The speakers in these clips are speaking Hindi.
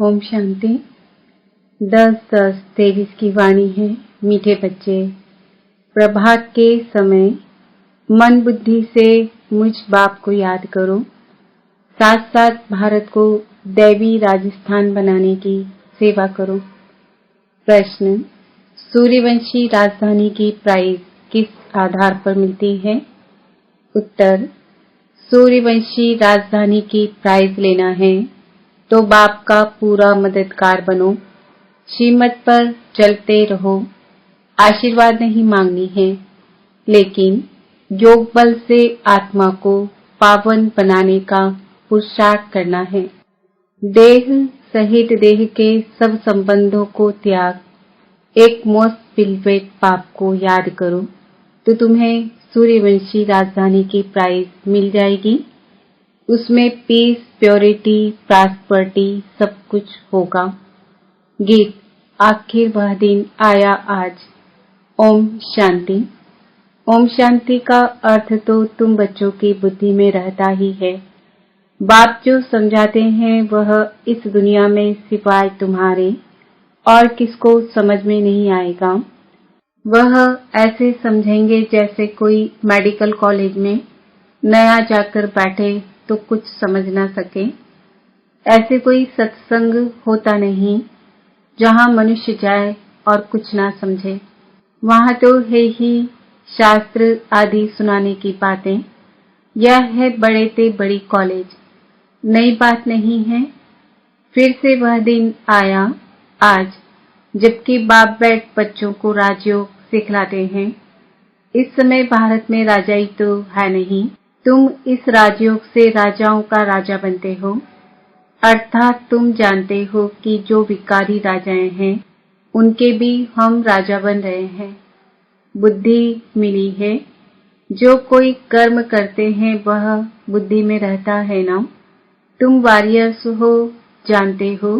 ओम शांति। 10-10-23 की वाणी है। मीठे बच्चे, प्रभात के समय मन बुद्धि से मुझ बाप को याद करो, साथ साथ भारत को दैवी राजस्थान बनाने की सेवा करो। प्रश्न, सूर्यवंशी राजधानी की प्राइज किस आधार पर मिलती है? उत्तर, सूर्यवंशी राजधानी की प्राइज लेना है तो बाप का पूरा मददगार बनो, श्रीमत पर चलते रहो। आशीर्वाद नहीं मांगनी है, लेकिन योग बल से आत्मा को पावन बनाने का पुरुषार्थ करना है। देह सहित देह के सब संबंधों को त्याग, एक मोस्ट बिलवेट बाप को याद करो तो तुम्हें सूर्यवंशी राजधानी की प्राइज मिल जाएगी। उसमें पीस, प्योरिटी, प्रॉस्पेरिटी सब कुछ होगा। गीत, आखिर वह दिन आया आज। ओम शांति। ओम शांति का अर्थ तो तुम बच्चों की बुद्धि में रहता ही है। बाप जो समझाते हैं वह इस दुनिया में सिवाय तुम्हारे और किसको समझ में नहीं आएगा। वह ऐसे समझेंगे जैसे कोई मेडिकल कॉलेज में नया जाकर बैठे तो कुछ समझ ना सके। ऐसे कोई सत्संग होता नहीं जहाँ मनुष्य जाए और कुछ ना समझे। वहाँ तो है ही शास्त्र आदि सुनाने की बातें। यह है बड़े से बड़ी कॉलेज, नई बात नहीं है। फिर से वह दिन आया आज जबकि बाप बैठ बच्चों को राजयोग सिखलाते हैं। इस समय भारत में राजाई तो है नहीं, तुम इस राजयोग से राजाओं का राजा बनते हो। अर्थात तुम जानते हो कि जो विकारी राजाएं हैं उनके भी हम राजा बन रहे हैं। बुद्धि मिली है, जो कोई कर्म करते हैं वह बुद्धि में रहता है ना। तुम वॉरियर्स हो, जानते हो।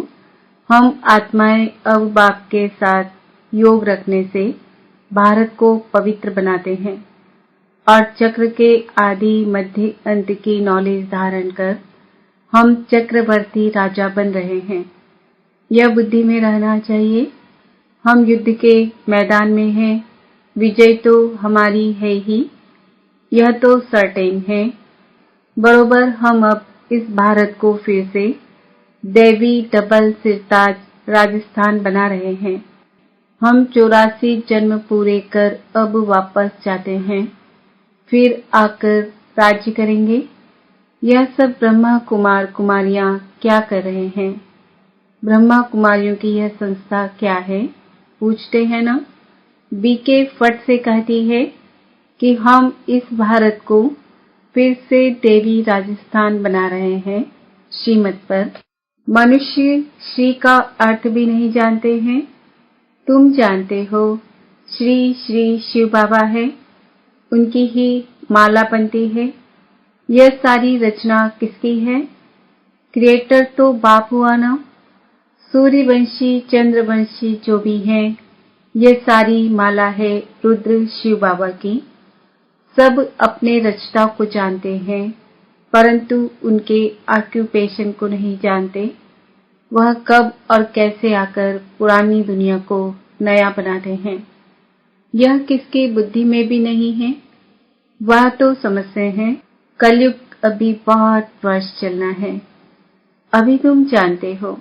हम आत्माएं अब बाप के साथ योग रखने से भारत को पवित्र बनाते हैं और चक्र के आदि मध्य अंत की नॉलेज धारण कर हम चक्रवर्ती राजा बन रहे हैं। यह बुद्धि में रहना चाहिए। हम युद्ध के मैदान में हैं, विजय तो हमारी है ही, यह तो सर्टेन है। बरोबर हम अब इस भारत को फिर से देवी डबल सिरताज राजस्थान बना रहे हैं। हम 84 जन्म पूरे कर अब वापस जाते हैं, फिर आकर राज्य करेंगे। यह सब ब्रह्मा कुमार कुमारियां क्या कर रहे हैं? ब्रह्मा कुमारियों की यह संस्था क्या है, पूछते हैं ना। बीके फट से कहती है कि हम इस भारत को फिर से देवी राजस्थान बना रहे हैं श्रीमत पर। मनुष्य श्री का अर्थ भी नहीं जानते हैं। तुम जानते हो श्री श्री शिव बाबा है, उनकी ही माला बनती है। यह सारी रचना किसकी है? क्रिएटर तो बाप हुआ ना। सूर्यवंशी चंद्रवंशी जो भी हैं, यह सारी माला है रुद्र शिव बाबा की। सब अपने रचना को जानते हैं, परंतु उनके ऑक्यूपेशन को नहीं जानते। वह कब और कैसे आकर पुरानी दुनिया को नया बनाते हैं, यह किसकी बुद्धि में भी नहीं है। वह तो समझते हैं कलयुग अभी बहुत वर्ष चलना है। अभी तुम जानते हो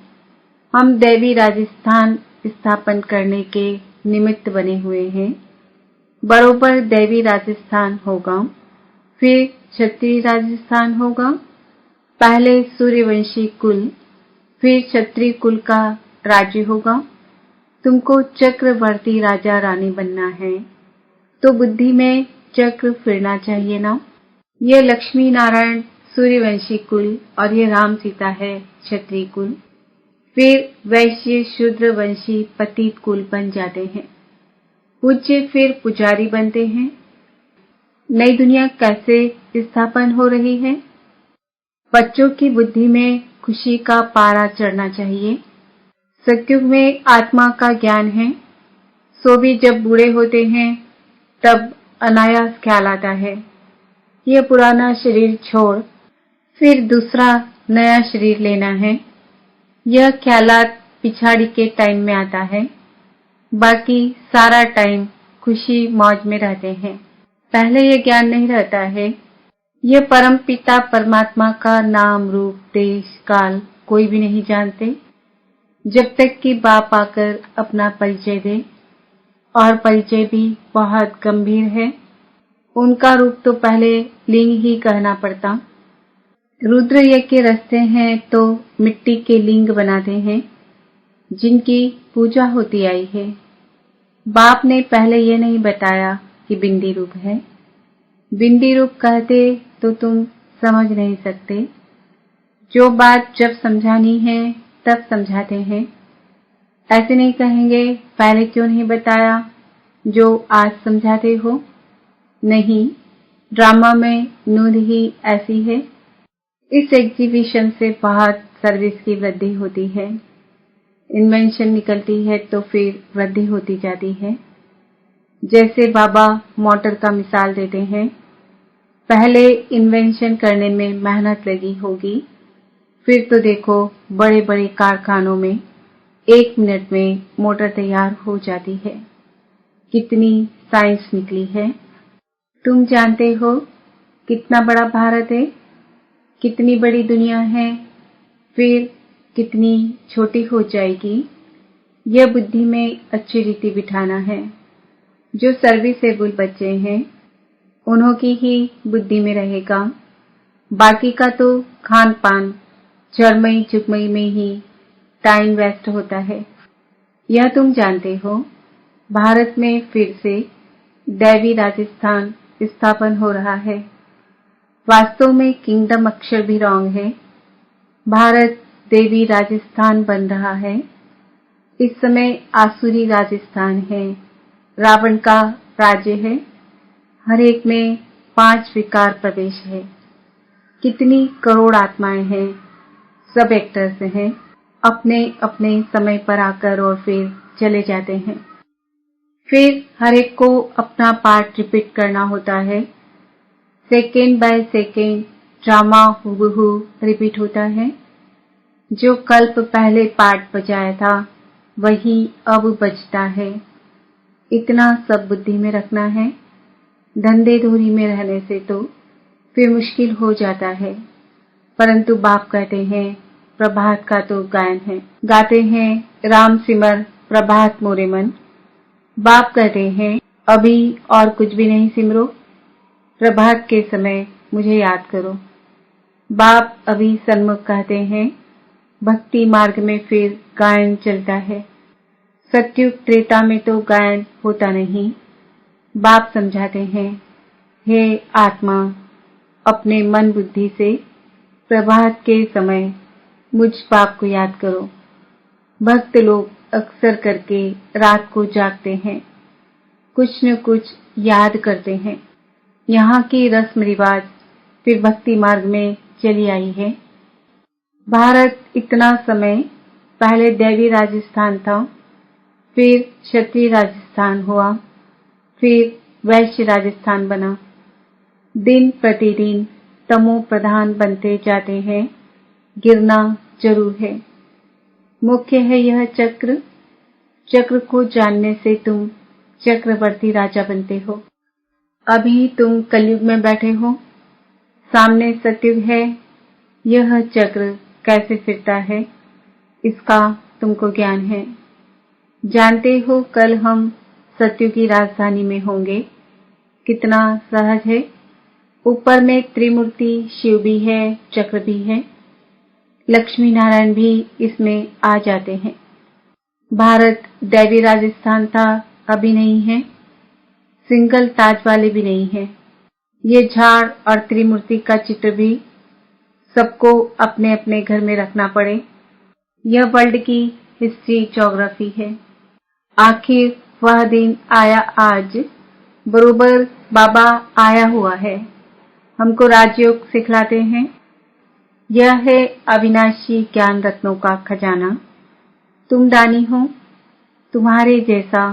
हम दैवी राजस्थान स्थापन करने के निमित्त बने हुए हैं। बरोबर दैवी राजस्थान होगा, फिर क्षत्रिय राजस्थान होगा। पहले सूर्यवंशी कुल, फिर क्षत्रिय कुल का राज्य होगा। तुमको चक्रवर्ती राजा रानी बनना है तो बुद्धि में चक्र फिरना चाहिए ना। यह लक्ष्मी नारायण सूर्यवंशी कुल और यह राम सीता है क्षत्रिय कुल। फिर वैश्य शूद्र वंशी पतित कुल बन जाते हैं। पूज्य फिर पुजारी बनते हैं। नई दुनिया कैसे स्थापन हो रही है? बच्चों की बुद्धि में खुशी का पारा चढ़ना चाहिए। सत्युग में आत्मा का ज्ञान है, सो भी जब बूढ़े होते हैं तब अनायास ख्याल आता है यह पुराना शरीर छोड़ फिर दूसरा नया शरीर लेना है। यह ख्यालात पिछाड़ी के टाइम में आता है, बाकी सारा टाइम खुशी मौज में रहते हैं। पहले ये ज्ञान नहीं रहता है। यह परम पिता परमात्मा का नाम, रूप, देश, काल कोई भी नहीं जानते, जब तक कि बाप आकर अपना परिचय दे, और परिचय भी बहुत गंभीर है। उनका रूप तो पहले लिंग ही कहना पड़ता। रुद्र यज्ञ के रस्ते हैं तो मिट्टी के लिंग बनाते हैं, जिनकी पूजा होती आई है। बाप ने पहले ये नहीं बताया कि बिंदी रूप है। बिंदी रूप कहते तो तुम समझ नहीं सकते। जो बात जब समझानी है तब समझाते हैं। ऐसे नहीं कहेंगे पहले क्यों नहीं बताया जो आज समझाते हो। नहीं, ड्रामा में नूर ही ऐसी है। इस एग्जीबिशन से बहुत सर्विस की वृद्धि होती है। इन्वेंशन निकलती है तो फिर वृद्धि होती जाती है। जैसे बाबा मोटर का मिसाल देते हैं, पहले इन्वेंशन करने में मेहनत लगी होगी, फिर तो देखो बड़े बड़े कारखानों में 1 मिनट में मोटर तैयार हो जाती है। कितनी साइंस निकली है। तुम जानते हो कितना बड़ा भारत है, कितनी बड़ी दुनिया है, फिर कितनी छोटी हो जाएगी। यह बुद्धि में अच्छी रीति बिठाना है। जो सर्विसेबल बच्चे हैं उन्हों की ही बुद्धि में रहेगा। बाकी का तो खान पान चरमई चुकमई में ही टाइम वेस्ट होता है। यह तुम जानते हो। भारत में फिर से दैवी राजस्थान स्थापन हो रहा है। वास्तव में किंगडम अक्षर भी रॉन्ग है। भारत देवी राजस्थान बन रहा है। इस समय आसुरी राजस्थान है। रावण का राज्य है। हर एक में 5 विकार प्रवेश है। कितनी करोड़ आत्माएं हैं। सब एक्टर्स हैं। अपने अपने समय पर आकर और फिर चले जाते हैं। फिर हर एक को अपना पार्ट रिपीट करना होता है। सेकेंड बाय सेकेंड ड्रामा हूबहू रिपीट होता है। जो कल्प पहले पार्ट बजाया था वही अब बजता है। इतना सब बुद्धि में रखना है। धंधे धूरी में रहने से तो फिर मुश्किल हो जाता है। परंतु बाप कहते हैं प्रभात का तो गायन है। गाते हैं राम सिमर प्रभात मोरे मन। बाप कहते हैं अभी और कुछ भी नहीं सिमरो, प्रभात के समय मुझे याद करो। बाप अभी सन्मुख कहते हैं भक्ति मार्ग में फिर गायन चलता है। सत्युग त्रेता में तो गायन होता नहीं। बाप समझाते हैं हे आत्मा, अपने मन बुद्धि से प्रभात के समय मुझ बाप को याद करो। भक्त लोग अक्सर करके रात को जागते हैं, कुछ न कुछ याद करते हैं। यहाँ की रस्म रिवाज फिर भक्ति मार्ग में चली आई है। भारत इतना समय पहले दैवी राजस्थान था, फिर क्षत्रिय राजस्थान हुआ, फिर वैश्य राजस्थान बना। दिन प्रतिदिन तमो प्रधान बनते जाते हैं। गिरना जरूर है। मुख्य है यह चक्र। चक्र को जानने से तुम चक्रवर्ती राजा बनते हो। अभी तुम कलयुग में बैठे हो, सामने सतयुग है। यह चक्र कैसे फिरता है इसका तुमको ज्ञान है। जानते हो कल हम सतयुग की राजधानी में होंगे। कितना सहज है। ऊपर में त्रिमूर्ति शिव भी है, चक्र भी है, लक्ष्मी नारायण भी इसमें आ जाते हैं। भारत दैवी राजस्थान था, अभी नहीं है। सिंगल ताज वाले भी नहीं है। ये झाड़ और त्रिमूर्ति का चित्र भी सबको अपने अपने घर में रखना पड़े। यह वर्ल्ड की हिस्ट्री ज्योग्राफी है। आखिर वह दिन आया आज, बरोबर बाबा आया हुआ है। हमको राजयोग सिखलाते हैं। यह है अविनाशी ज्ञान रत्नों का खजाना। तुम दानी हो। तुम्हारे जैसा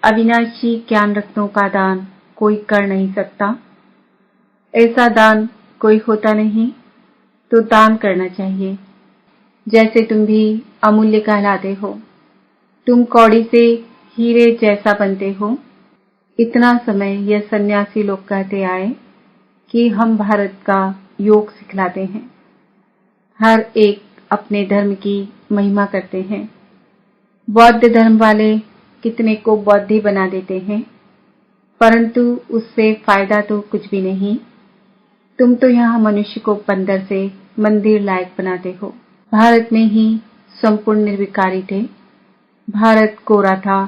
अविनाशी ज्ञान रत्नों का दान कोई कर नहीं सकता। ऐसा दान कोई होता नहीं, तो दान करना चाहिए। जैसे तुम भी अमूल्य कहलाते हो। तुम कौड़ी से हीरे जैसा बनते हो। इतना समय यह सन्यासी लोग कहते आए कि हम भारत का योग सिखलाते हैं। हर एक अपने धर्म की महिमा करते हैं। बौद्ध धर्म वाले कितने को बौद्धि बना देते हैं, परंतु उससे फायदा तो कुछ भी नहीं। तुम तो यहाँ मनुष्य को बंदर से मंदिर लायक बनाते हो। भारत में ही संपूर्ण निर्विकारी थे। भारत गोरा था,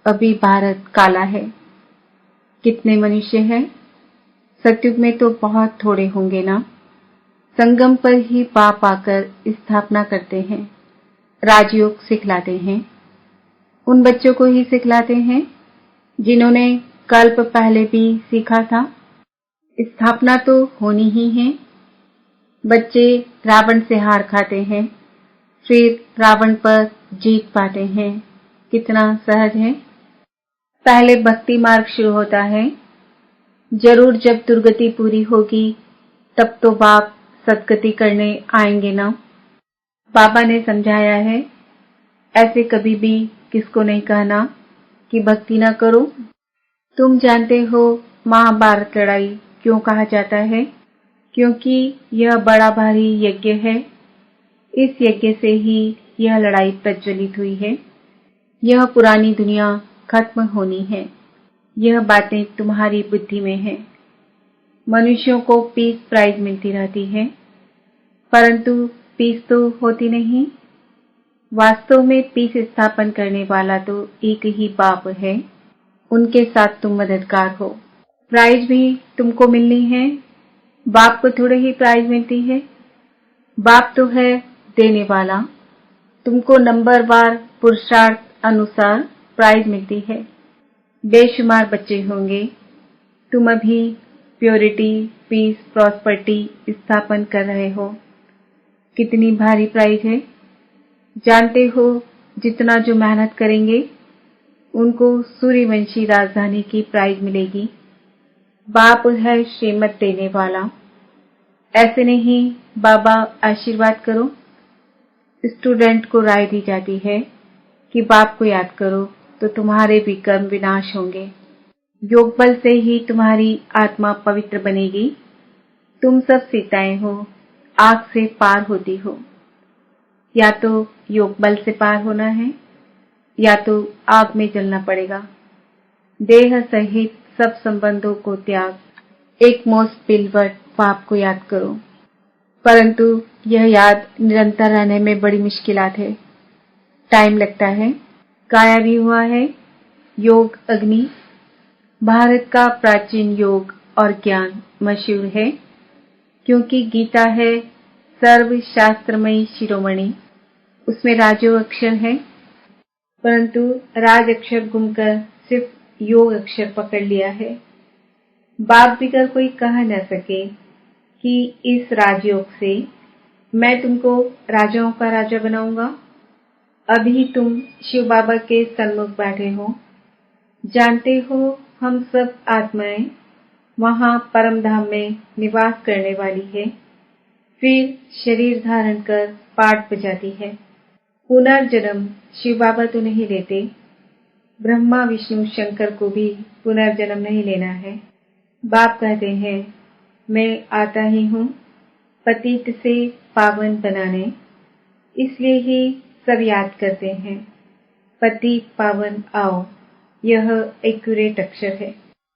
अभी भारत काला है। कितने मनुष्य हैं? सतयुग में तो बहुत थोड़े होंगे ना। संगम पर ही पाप आकर स्थापना करते हैं, राजयोग सिखलाते हैं। उन बच्चों को ही सिखलाते हैं जिन्होंने कल्प पहले भी सीखा था। स्थापना तो होनी ही है। बच्चे रावण से हार खाते हैं, फिर रावण पर जीत पाते हैं। कितना सहज है। पहले भक्ति मार्ग शुरू होता है। जरूर जब दुर्गति पूरी होगी तब तो बाप सदगति करने आएंगे ना। बाबा ने समझाया है, ऐसे कभी भी किसको नहीं कहना कि भक्ति ना करो। तुम जानते हो महाभारत लड़ाई क्यों कहा जाता है? क्योंकि यह बड़ा भारी यज्ञ है। इस यज्ञ से ही यह लड़ाई प्रज्वलित हुई है। यह पुरानी दुनिया खत्म होनी है। यह बातें तुम्हारी बुद्धि में है। मनुष्यों को पीस प्राइज मिलती रहती है, परंतु पीस तो होती नहीं। वास्तव में पीस स्थापन करने वाला तो एक ही बाप है। उनके साथ तुम मददगार हो। प्राइज भी तुमको मिलनी है। बाप को थोड़े ही प्राइज मिलती है। बाप तो है देने वाला। तुमको नंबरवार पुरुषार्थ अनुसार प्राइज मिलती है। बेशुमार बच्चे होंगे। तुम अभी प्योरिटी, पीस, प्रॉस्पर्टी स्थापन कर रहे हो। कितनी भारी प्राइज है। जानते हो जितना जो मेहनत करेंगे उनको सूर्यवंशी राजधानी की प्राइज मिलेगी। बाप है श्रीमत देने वाला। ऐसे नहीं बाबा आशीर्वाद करो। स्टूडेंट को राय दी जाती है कि बाप को याद करो तो तुम्हारे भी कर्म विनाश होंगे। योग बल से ही तुम्हारी आत्मा पवित्र बनेगी। तुम सब सीताएं हो, आग से पार होती हो। या तो योग बल से पार होना है या तो आग में जलना पड़ेगा। देह सहित सब संबंधों को त्याग, एक मोस्ट पिलवट पाप को याद करो। परंतु यह याद निरंतर रहने में बड़ी मुश्किलात है। टाइम लगता है। गाया भी हुआ है, योग अग्नि। भारत का प्राचीन योग और ज्ञान मशहूर है, क्योंकि गीता है सर्व शास्त्रमयी शिरोमणि। उसमें राजो अक्षर है, परंतु राज अक्षर घूमकर सिर्फ योग अक्षर पकड़ लिया है। बाप बिगर कोई कह न सके कि इस राजयोग से मैं तुमको राजाओं का राजा बनाऊंगा। अभी तुम शिव बाबा के सन्मुख बैठे हो। जानते हो हम सब आत्माएं वहां परम धाम में निवास करने वाली है, फिर शरीर धारण कर पाठ बजाती है। पुनर्जन्म शिव बाबा तो नहीं लेते। ब्रह्मा विष्णु शंकर को भी पुनर्जन्म नहीं लेना है। बाप कहते हैं मैं आता ही हूँ पतित से पावन बनाने। इसलिए ही सब याद करते हैं पतित पावन आओ। यह एक्यूरेट अक्षर है।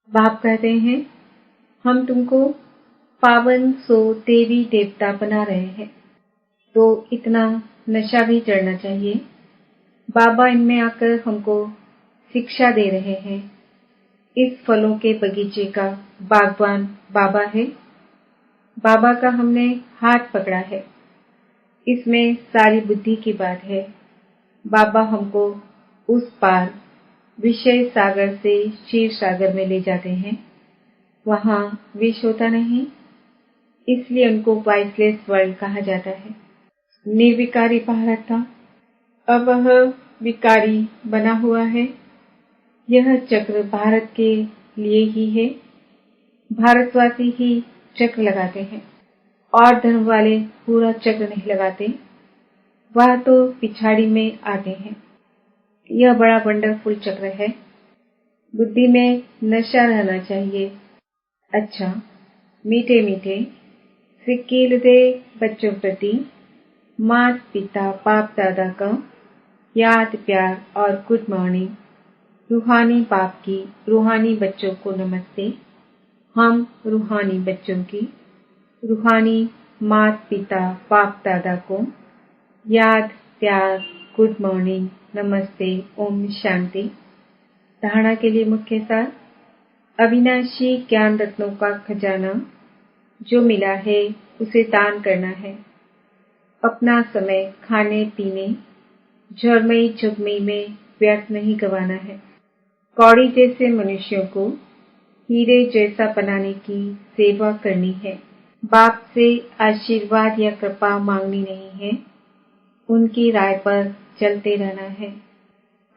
बाप कहते हैं हम तुमको पावन सो देवी देवता बना रहे हैं, तो इतना नशा भी चढ़ना चाहिए। बाबा इनमें आकर हमको शिक्षा दे रहे हैं। इस फलों के बगीचे का बागवान बाबा है। बाबा का हमने हाथ पकड़ा है। इसमें सारी बुद्धि की बात है। बाबा हमको उस पार विषय सागर से क्षीर सागर में ले जाते हैं। वहां विष होता नहीं, इसलिए उनको वाइसलेस वर्ल्ड कहा जाता है। निर्विकारी भारत था, अब वह विकारी बना हुआ है। यह चक्र भारत के लिए ही है। भारतवासी ही चक्र लगाते हैं और धर्म वाले पूरा चक्र नहीं लगाते। वह तो पिछाड़ी में आते हैं। यह बड़ा वंडरफुल चक्र है। बुद्धि में नशा रहना चाहिए। अच्छा, मीठे मीठे सिक्कीलदे बच्चों प्रति माता पिता बाप दादा का याद प्यार और गुड मॉर्निंग। रूहानी बाप की रूहानी बच्चों को नमस्ते। हम रूहानी बच्चों की रूहानी माता पिता बाप दादा को याद प्यार गुड मॉर्निंग नमस्ते ओम शांति। धारणा के लिए मुख्य सार। अविनाशी ज्ञान रत्नों का खजाना जो मिला है उसे दान करना है। अपना समय खाने पीने झरमई झुगमई में व्यर्थ नहीं गंवाना है। कौड़ी जैसे मनुष्यों को हीरे जैसा बनाने की सेवा करनी है। बाप से आशीर्वाद या कृपा मांगनी नहीं है, उनकी राय पर चलते रहना है।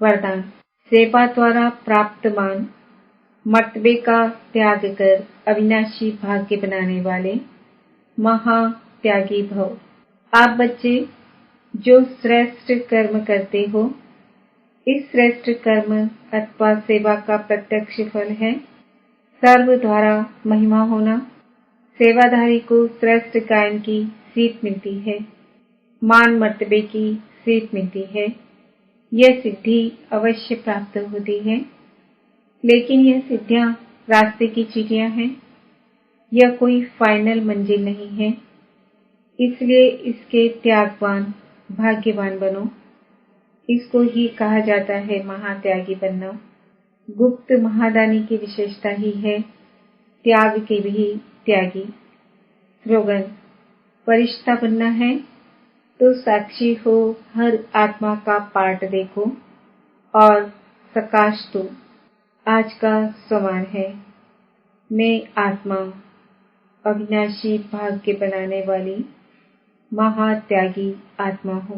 वरदान। सेवा द्वारा प्राप्त मान मर्तबे का त्याग कर अविनाशी भाग्य बनाने वाले महात्यागी भव। आप बच्चे जो श्रेष्ठ कर्म करते हो, इस श्रेष्ठ कर्म अथवा सेवा का प्रत्यक्ष फल है सर्व द्वारा महिमा होना। सेवाधारी को श्रेष्ठ गायन की सीट मिलती है, मान मर्तबे की सीट मिलती है। यह सिद्धि अवश्य प्राप्त होती है, लेकिन यह सिद्धियां रास्ते की चीटियां हैं। यह कोई फाइनल मंजिल नहीं है, इसलिए इसके त्यागवान भाग्यवान बनो। इसको ही कहा जाता है महात्यागी बनना। गुप्त महादानी की विशेषता ही है त्याग के भी त्यागी। स्लोगन। फरिश्ता बनना है तो साक्षी हो हर आत्मा का पाठ देखो और सकाशतु। आज का सवाल है, मैं आत्मा अविनाशी भाग्य बनाने वाली महात्यागी आत्मा हूँ।